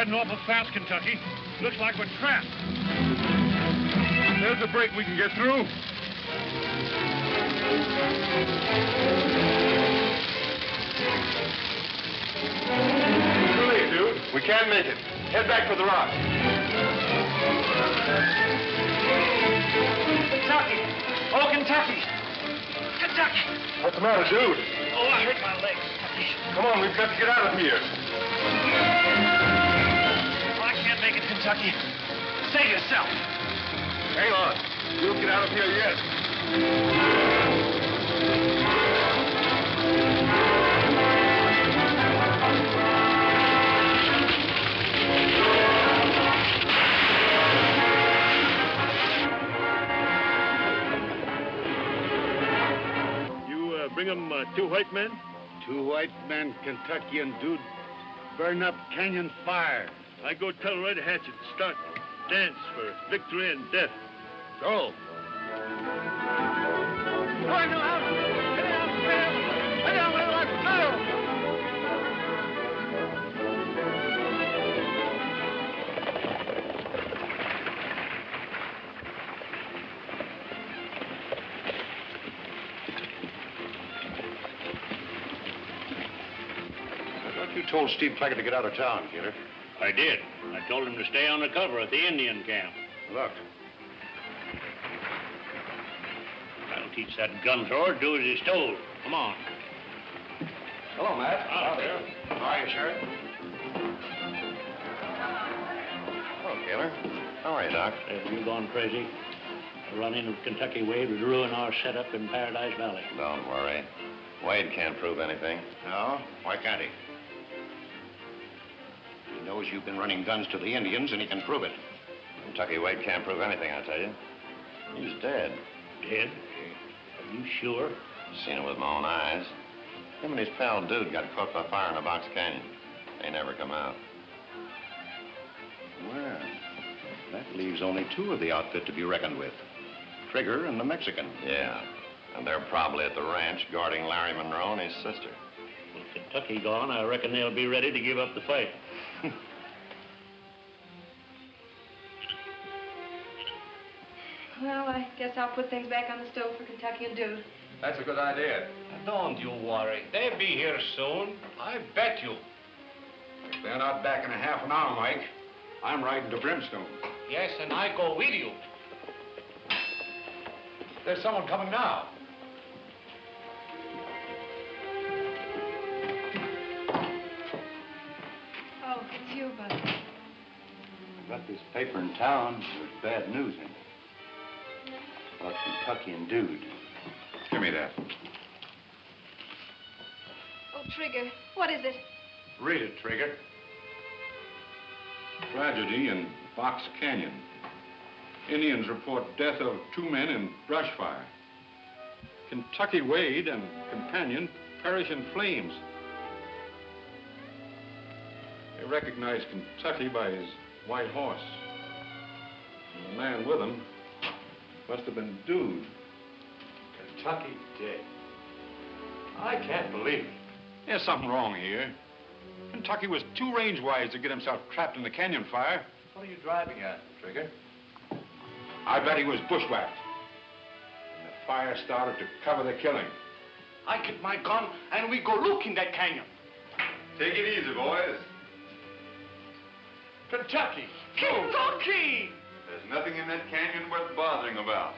heading awful fast, Kentucky. Looks like we're trapped. There's a break we can get through. Too late, dude. We can't make it. Head back for the rock. Kentucky! Oh, Kentucky! Kentucky! What's the matter, dude? Oh, I hurt my legs. Come on, we've got to get out of here. Oh, I can't make it, Kentucky. Save yourself. Hang on. We'll get out of here yet. Bring them two white men? Two white men, Kentucky and Dude, burn up canyon fire. I go tell Red Hatchet to start dance for victory and death. Go. You told Steve Claggett to get out of town, Keeler. I did. I told him to stay on the cover at the Indian camp. Look. I'll teach that gun thrower to do as he's told. Come on. Hello, Matt. Out there. How are you, Sheriff? Hello, Keeler. How are you, Doc? Have you gone crazy? A run-in with Kentucky Wade would ruin our setup in Paradise Valley. Don't worry. Wade can't prove anything. No? Why can't he? He knows you've been running guns to the Indians, and he can prove it. Kentucky Wade can't prove anything, I tell you. He's dead. Dead? Are you sure? Seen it with my own eyes. Him and his pal Dude got caught by fire in a box canyon. They never come out. Well, that leaves only two of the outfit to be reckoned with. Trigger and the Mexican. Yeah, and they're probably at the ranch guarding Larry Munro and his sister. With Kentucky gone, I reckon they'll be ready to give up the fight. Well, I guess I'll put things back on the stove for Kentucky and Dude. That's a good idea. Don't you worry. They'll be here soon. I bet you. If they're not back in a half an hour, Mike, I'm riding to Brimstone. Yes, and I go with you. There's someone coming now. Oh, it's you, Bud. I got this paper in town. There's bad news in it. About Kentucky and Dude. Give me that. Oh, Trigger, what is it? Read it, Trigger. Tragedy in Box Canyon. Indians report death of 2 men in brush fire. Kentucky Wade and companion perish in flames. They recognize Kentucky by his white horse. And the man with him must have been Dude. Kentucky dead. I can't believe it. There's something wrong here. Kentucky was too range-wise to get himself trapped in the canyon fire. What are you driving at, Trigger? I bet he was bushwhacked. And the fire started to cover the killing. I get my gun and we go look in that canyon. Take it easy, boys. Kentucky! Kentucky! There's nothing in that canyon worth bothering about.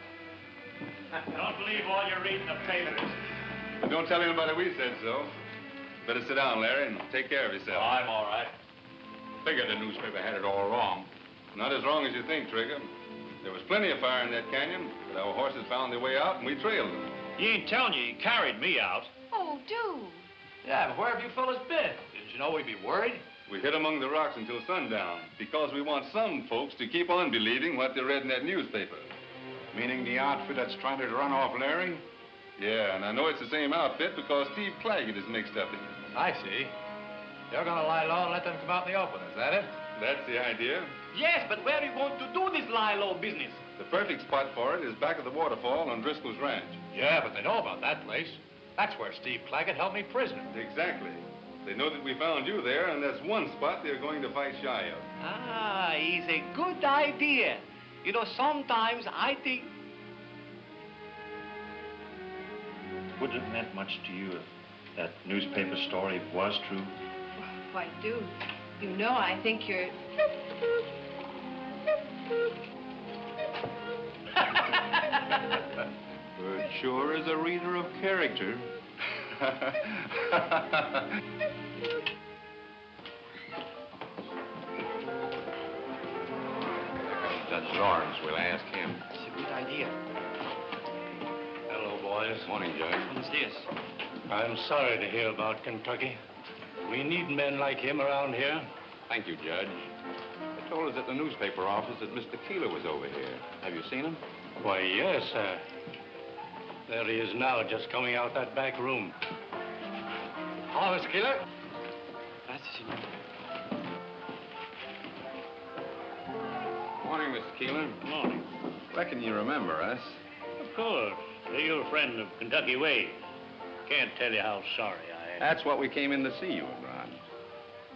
Don't believe all you read in the papers. Don't tell anybody we said so. Better sit down, Larry, and take care of yourself. I'm all right. Figured the newspaper had it all wrong. Not as wrong as you think, Trigger. There was plenty of fire in that canyon, but our horses found their way out, and we trailed them. He ain't telling you he carried me out. Oh, Dude. Yeah, but where have you fellas been? Didn't you know we'd be worried? We hid among the rocks until sundown, because we want some folks to keep on believing what they read in that newspaper. Meaning the outfit that's trying to run off Larry? Yeah, and I know it's the same outfit because Steve Claggett is mixed up in it. I see. You're gonna lie low and let them come out in the open, is that it? That's the idea. Yes, but where are you going to do this lie low business? The perfect spot for it is back of the waterfall on Driscoll's ranch. Yeah, but they know about that place. That's where Steve Claggett held me prisoner. Exactly. They know that we found you there, and that's one spot they're going to fight shy of. Ah, it's a good idea. You know, sometimes I think... Wouldn't have meant much to you if that newspaper story was true? Why, dude, you know I think you're... But sure is a reader of character. Judge Lawrence, we'll ask him. It's a good idea. Hello, boys. Morning, Judge. What's this? I'm sorry to hear about Kentucky. We need men like him around here. Thank you, Judge. They told us at the newspaper office that Mr. Keeler was over here. Have you seen him? Why, yes, sir. There he is now, just coming out that back room. Hello, Mr. Keeler. Gracias, senor. Morning, Mr. Keeler. Morning. Reckon you remember us. Of course. You're a friend of Kentucky Wade. Can't tell you how sorry I am. That's what we came in to see you about.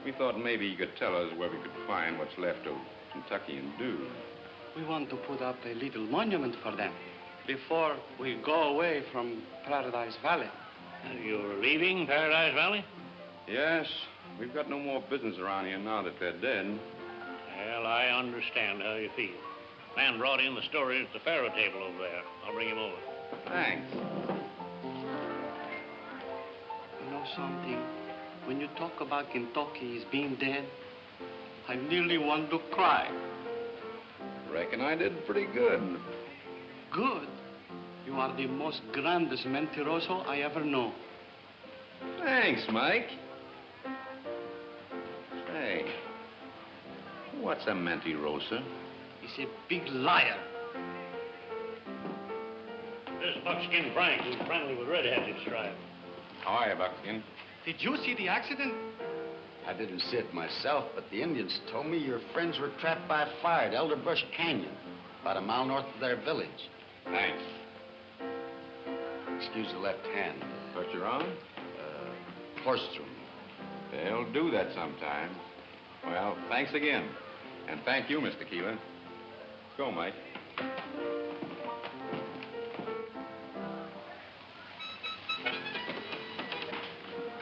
We thought maybe you could tell us where we could find what's left of Kentucky and Dude. We want to put up a little monument for them before we go away from Paradise Valley. You're leaving Paradise Valley? Yes, we've got no more business around here now that they're dead. Well, I understand how you feel. Man brought in the story at the faro table over there. I'll bring him over. Thanks. You know something? When you talk about Kentucky as being dead, I nearly want to cry. Reckon I did pretty good. Good? You are the most grandest mentiroso I ever know. Thanks, Mike. Say, what's a mentirosa? He's a big liar. This Buckskin Frank, who's friendly with Red Hatchet's tribe. How are you, Buckskin? Did you see the accident? I didn't see it myself, but the Indians told me your friends were trapped by a fire at Elderbrush Canyon, about a mile north of their village. Thanks. Excuse the left hand. What you're on? Horse through me. They'll do that sometimes. Well, thanks again. And thank you, Mr. Keeler. Go, Mike.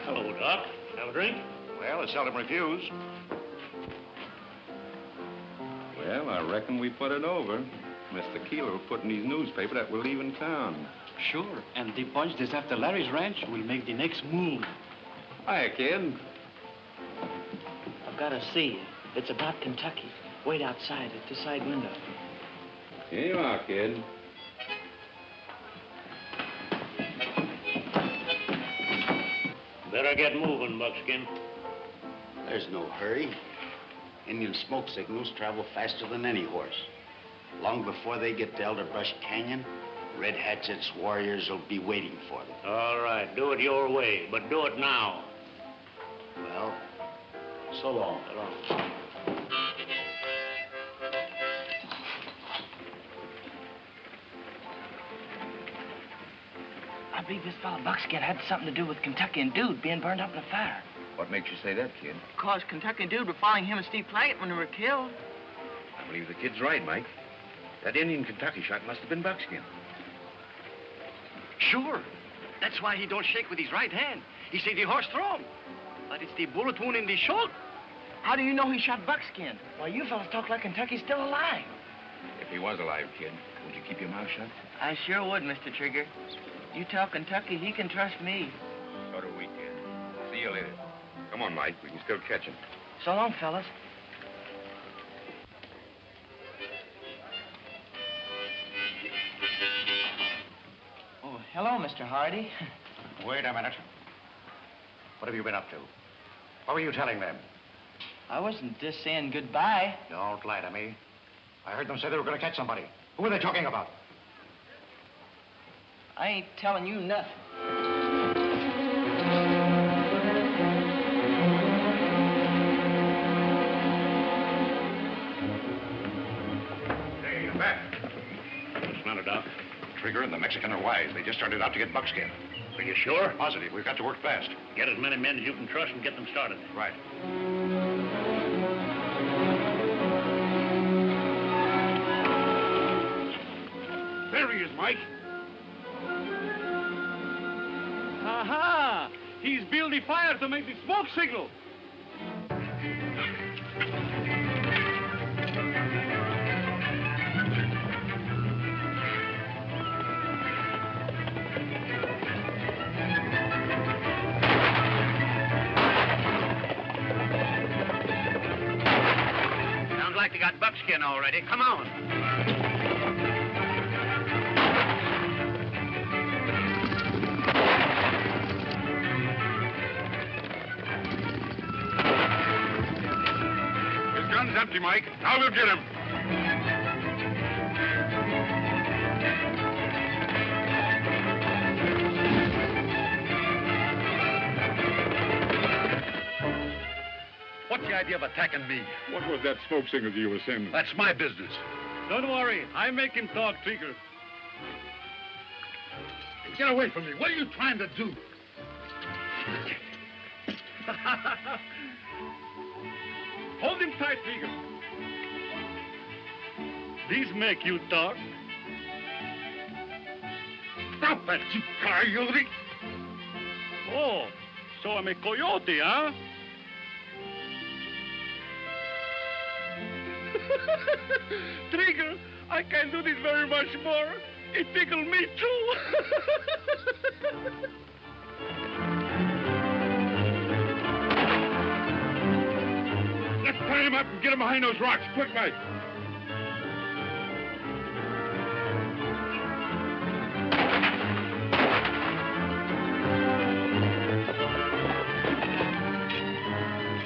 Hello, Doc. Have a drink? Well, it's seldom refused. Well, I reckon we put it over. Mr. Keeler will put in his newspaper that we're leaving town. Sure, and the bunch that's after Larry's ranch will make the next move. Hiya, kid. I've got to see you. It's about Kentucky. Wait outside at the side window. Here you are, kid. Better get moving, Buckskin. There's no hurry. Indian smoke signals travel faster than any horse. Long before they get to Elderbrush Canyon, Red Hatchet's warriors will be waiting for them. All right, do it your way, but do it now. Well, so long. So long. I believe this fellow Buckskin had something to do with Kentucky and Dude being burned up in a fire. What makes you say that, kid? Because Kentucky and Dude were following him and Steve Plaggett when they were killed. I believe the kid's right, Mike. That Indian Kentucky shot must have been Buckskin. Sure. That's why he don't shake with his right hand. He say the horse throw him. But it's the bullet wound in the shoulder. How do you know he shot Buckskin? Why, you fellas talk like Kentucky's still alive. If he was alive, kid, would you keep your mouth shut? I sure would, Mr. Trigger. You tell Kentucky he can trust me. So do we, kid. See you later. Come on, Mike. We can still catch him. So long, fellas. Oh, hello, Mr. Hardy. Wait a minute. What have you been up to? What were you telling them? I wasn't just saying goodbye. Don't lie to me. I heard them say they were going to catch somebody. Who were they talking about? I ain't telling you nothing. Hey, Matt. What's the matter, Doc? Trigger and the Mexican are wise. They just started out to get Buckskin. Are you sure? Positive. We've got to work fast. Get as many men as you can trust and get them started. Right. There he is, Mike. Aha! He's building fire to make the smoke signal. Sounds like they got buckskin already. Come on. Gun's empty, Mike. Now we'll get him. What's the idea of attacking me? What was that smoke signal you were sending? That's my business. Don't worry. I make him talk, Trigger. Get away from me. What are you trying to do? Hold him tight, Trigger. These make you talk. Stop that, you coyote! Oh, so I'm a coyote, huh? Trigger, I can do this very much more. It tickled me too. Let's tie him up and get him behind those rocks. Quick, Mike.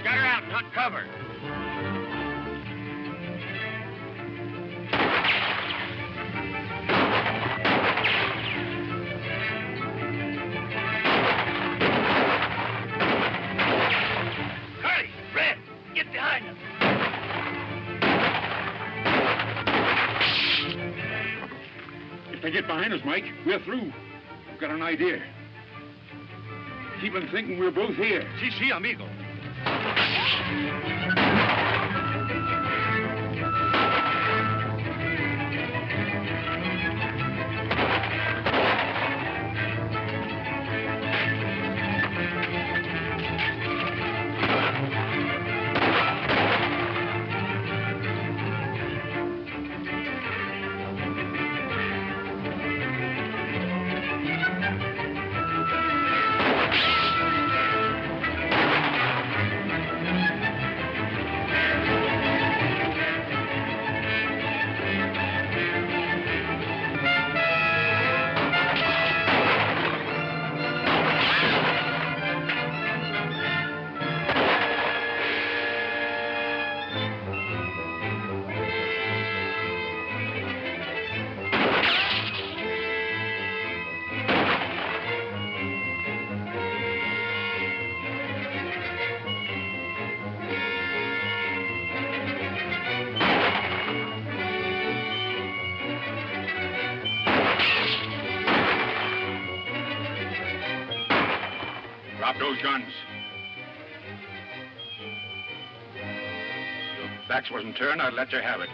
Get her out, not cover. Hurry, Red, get behind them. If they get behind us, Mike, we're through. I've got an idea. Keep them thinking we're both here. Si, amigo. Drop those guns. If your backs wasn't turned, I'd let you have it.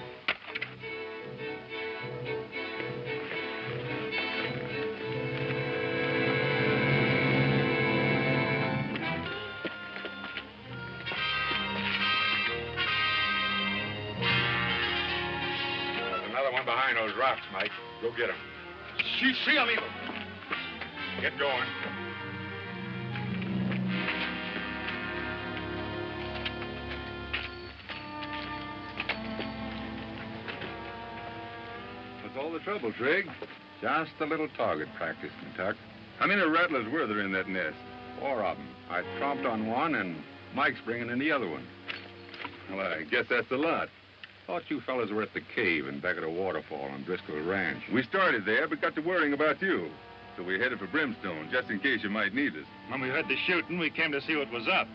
There's another one behind those rocks, Mike. Go get him. Si, amigo. Get going. What's all the trouble, Trig? Just a little target practice, Kentuck. How many rattlers were there in that nest? 4 of them. I tromped on one, and Mike's bringing in the other one. Well, I guess that's a lot. Thought you fellas were at the cave and back at a waterfall on Driscoll Ranch. We started there, but got to worrying about you. So we headed for Brimstone, just in case you might need us. When we heard the shooting, we came to see what was up.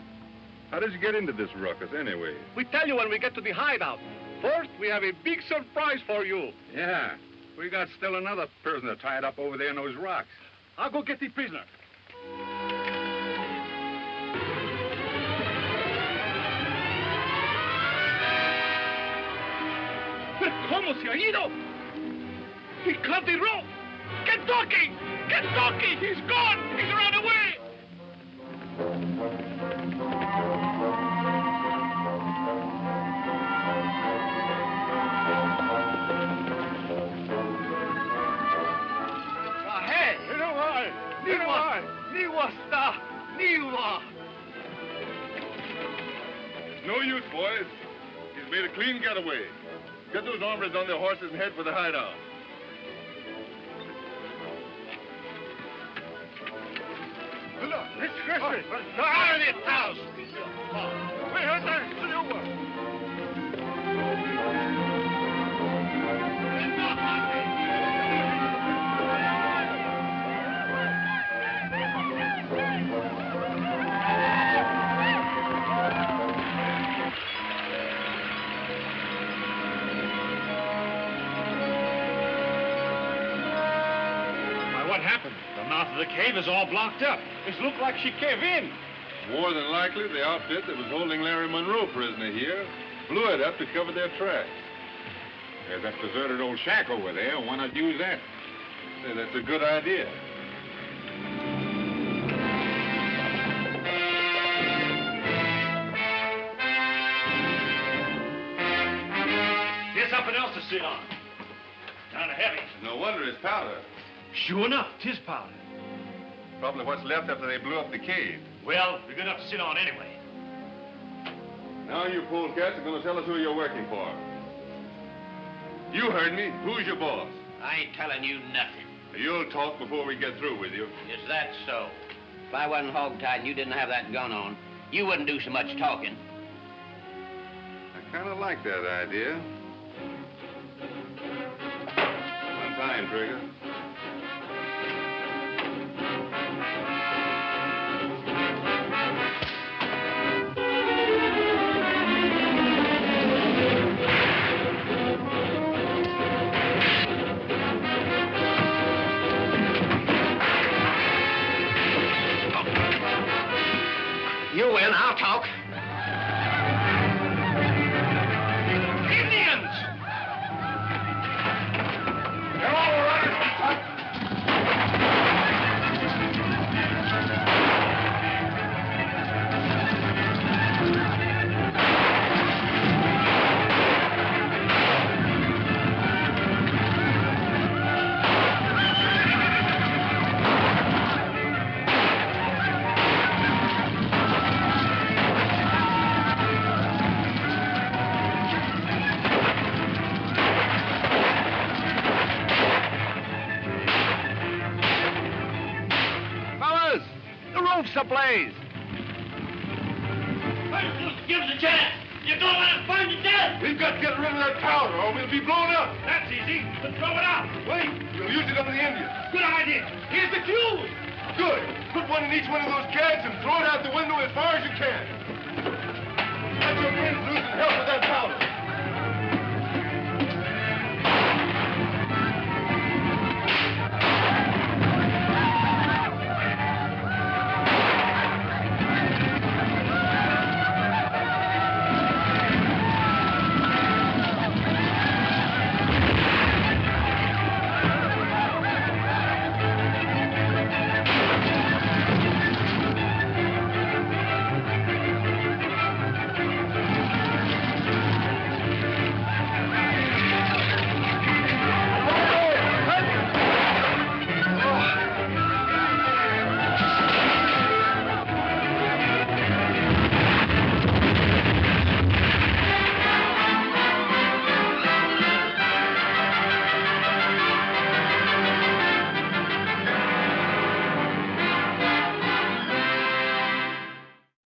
How did you get into this ruckus, anyway? We tell you when we get to the hideout. First, we have a big surprise for you. Yeah, we got still another prisoner tied up over there in those rocks. I'll go get the prisoner. ¿Cómo se ha ido? He cut the rope. Kentucky! Kentucky! He's gone! He's run away! Hey! Niwa! It's no use, boys. He's made a clean getaway. Get those hombres on their horses and head for the hideout. Out of this house! What happened? The mouth of the cave is all blocked up. It looks like she caved in. More than likely, the outfit that was holding Larry Munro prisoner here blew it up to cover their tracks. There's that deserted old shack over there. Why not use that? Say, that's a good idea. Here's something else to sit on. Kind of heavy. No wonder it's powder. Sure enough, 'tis powder. Probably what's left after they blew up the cave. Well, we're good enough to sit on anyway. Now you polecats are going to tell us who you're working for. You heard me. Who's your boss? I ain't telling you nothing. You'll talk before we get through with you. Is that so? If I wasn't hogtied and you didn't have that gun on, you wouldn't do so much talking. I kind of like that idea. One time, Trigger. You win, I'll talk. Indians! They're all around. Ablaze. Give us a chance. You don't let us burn you dead. We've got to get rid of that powder or we'll be blown up. That's easy. Let's throw it out. Wait, we'll use it on the Indians. Good idea. Here's the fuse. Good. Put one in each one of those cans and throw it out the window as far as you can. Let your friends loose and help with that powder.